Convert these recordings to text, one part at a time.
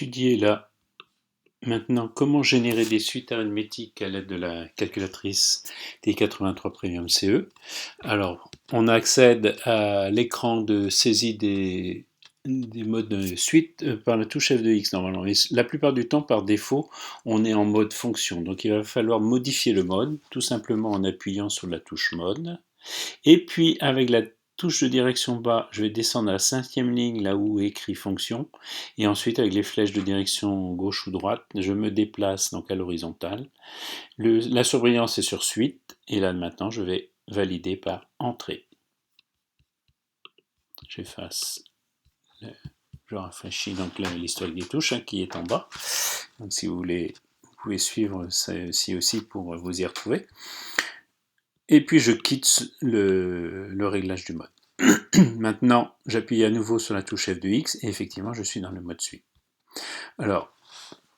Étudier là maintenant comment générer des suites arithmétiques à l'aide de la calculatrice T83 Premium CE. Alors, on accède à l'écran de saisie des modes de suite par la touche F de X normalement. Et la plupart du temps, par défaut, on est en mode fonction. Donc il va falloir modifier le mode, tout simplement en appuyant sur la touche mode. Et puis avec la touche de direction bas, je vais descendre à la 5e ligne, là où est écrit fonction. Et ensuite, avec les flèches de direction gauche ou droite, je me déplace donc à l'horizontale. La surbrillance est sur suite. Et là maintenant, je vais valider par entrée. J'efface. Je rafraîchis donc l'historique des touches qui est en bas. Donc si vous voulez, vous pouvez suivre ceci aussi pour vous y retrouver. Et puis je quitte le réglage du mode. Maintenant, j'appuie à nouveau sur la touche F de X et effectivement, je suis dans le mode suite. Alors,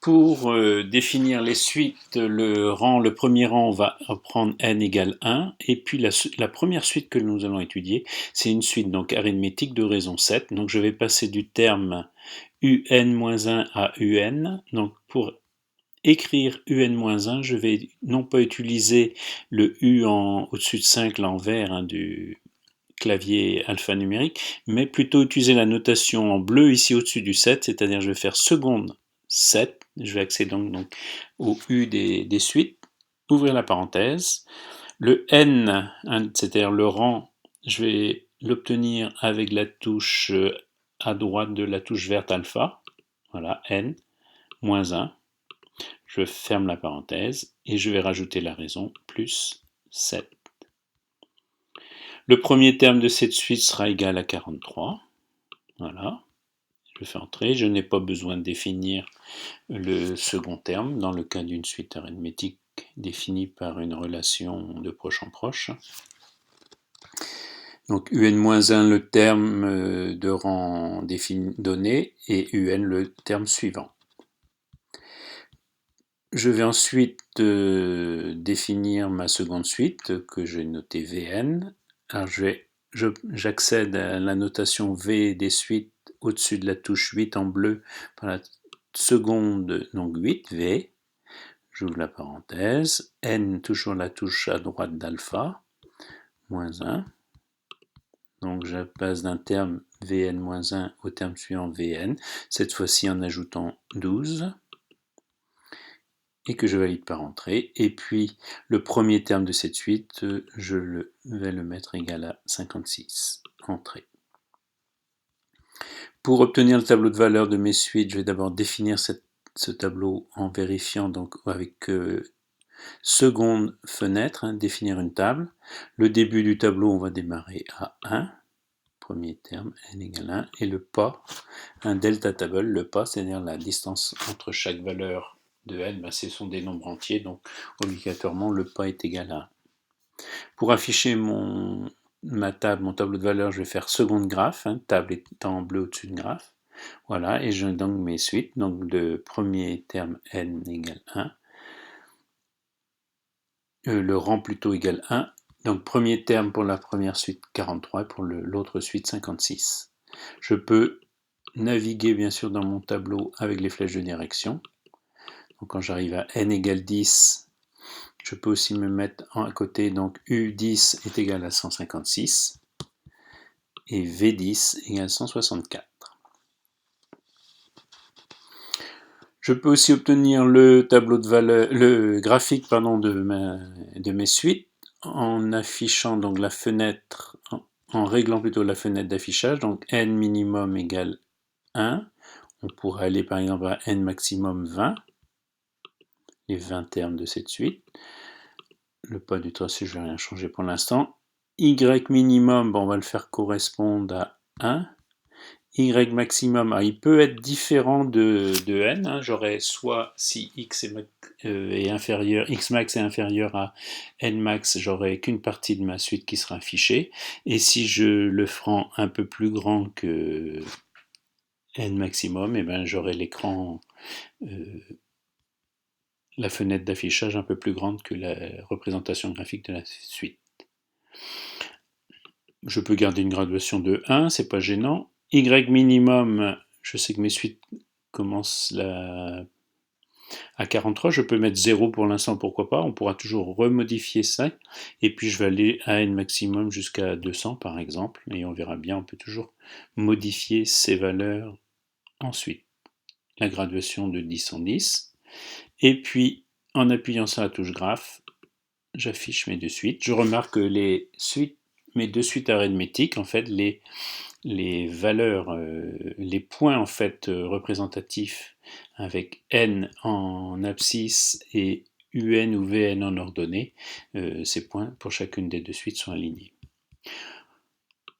pour définir les suites, le premier rang, on va prendre n égale 1. Et puis la première suite que nous allons étudier, c'est une suite donc arithmétique de raison 7. Donc je vais passer du terme un à un. Donc pour écrire un, je vais non pas utiliser le u au-dessus de 5 là en vert du clavier alphanumérique, mais plutôt utiliser la notation en bleu ici au-dessus du 7, c'est-à-dire je vais faire seconde 7, je vais accéder donc au U des suites, ouvrir la parenthèse. Le N, c'est-à-dire le rang, je vais l'obtenir avec la touche à droite de la touche verte alpha, voilà, N, moins 1. Je ferme la parenthèse et je vais rajouter la raison, plus 7. Le premier terme de cette suite sera égal à 43. Voilà. Je fais entrer. Je n'ai pas besoin de définir le second terme dans le cas d'une suite arithmétique définie par une relation de proche en proche. Donc un le terme de rang donné et un le terme suivant. Je vais ensuite définir ma seconde suite que j'ai notée Vn. Alors j'accède à la notation V des suites au-dessus de la touche 8 en bleu par la seconde, donc 8, V. J'ouvre la parenthèse. N, toujours la touche à droite d'alpha, moins 1. Donc je passe d'un terme Vn-1 au terme suivant Vn, cette fois-ci en ajoutant 12. Et que je valide par entrée. Et puis le premier terme de cette suite, je vais le mettre égal à 56. Entrée. Pour obtenir le tableau de valeur de mes suites, je vais d'abord définir ce tableau en vérifiant donc avec seconde fenêtre, définir une table. Le début du tableau, on va démarrer à 1. Premier terme, n égale 1. Et le pas, un delta table, le pas, c'est-à-dire la distance entre chaque valeur de n, ce sont des nombres entiers, donc obligatoirement le pas est égal à 1. Pour afficher ma table, mon tableau de valeur, je vais faire seconde graphe, table étant en bleu au-dessus de graphe. Voilà, et je donne mes suites. Donc le premier terme n égale 1. Le rang plutôt égale 1. Donc premier terme pour la première suite 43 et pour l'autre suite 56. Je peux naviguer bien sûr dans mon tableau avec les flèches de direction. Donc quand j'arrive à n égale 10, je peux aussi me mettre à côté, donc U10 est égal à 156 et V10 égale 164. Je peux aussi obtenir le tableau de valeur, le graphique de mes suites en affichant donc la fenêtre, en réglant plutôt la fenêtre d'affichage, donc n minimum égale 1. On pourrait aller par exemple à n maximum 20, les 20 termes de cette suite. Le pas du tracé, je ne vais rien changer pour l'instant. Y minimum, on va le faire correspondre à 1. Y maximum, il peut être différent de n. J'aurais soit si x est inférieur, x max est inférieur à n max, j'aurai qu'une partie de ma suite qui sera affichée. Et si je le prends un peu plus grand que n maximum, j'aurai l'écran, la fenêtre d'affichage un peu plus grande que la représentation graphique de la suite. Je peux garder une graduation de 1, c'est pas gênant. Y minimum, je sais que mes suites commence à 43, je peux mettre 0 pour l'instant, pourquoi pas, on pourra toujours remodifier ça, et puis je vais aller à n maximum jusqu'à 200 par exemple, et on verra bien, on peut toujours modifier ces valeurs ensuite. La graduation de 10 en 10, et puis en appuyant sur la touche graphe, j'affiche mes deux suites. Je remarque que mes deux suites arithmétiques, en fait, les valeurs, les points en fait représentatifs avec n en abscisse et un ou vn en ordonnée, ces points pour chacune des deux suites sont alignés.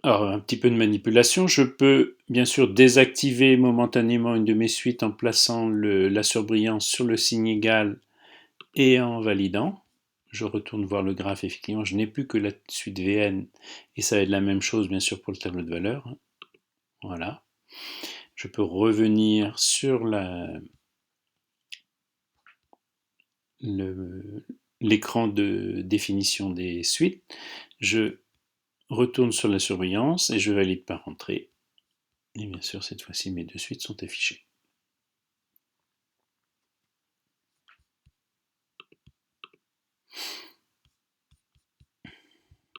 Alors un petit peu de manipulation, je peux bien sûr désactiver momentanément une de mes suites en plaçant la surbrillance sur le signe égal et en validant. Je retourne voir le graphe, effectivement je n'ai plus que la suite vn et ça va être la même chose bien sûr pour le tableau de valeurs. Voilà. Je peux revenir sur l'écran de définition des suites. Je retourne sur la surbrillance et je valide par entrée. Et bien sûr, cette fois-ci, mes deux suites sont affichées.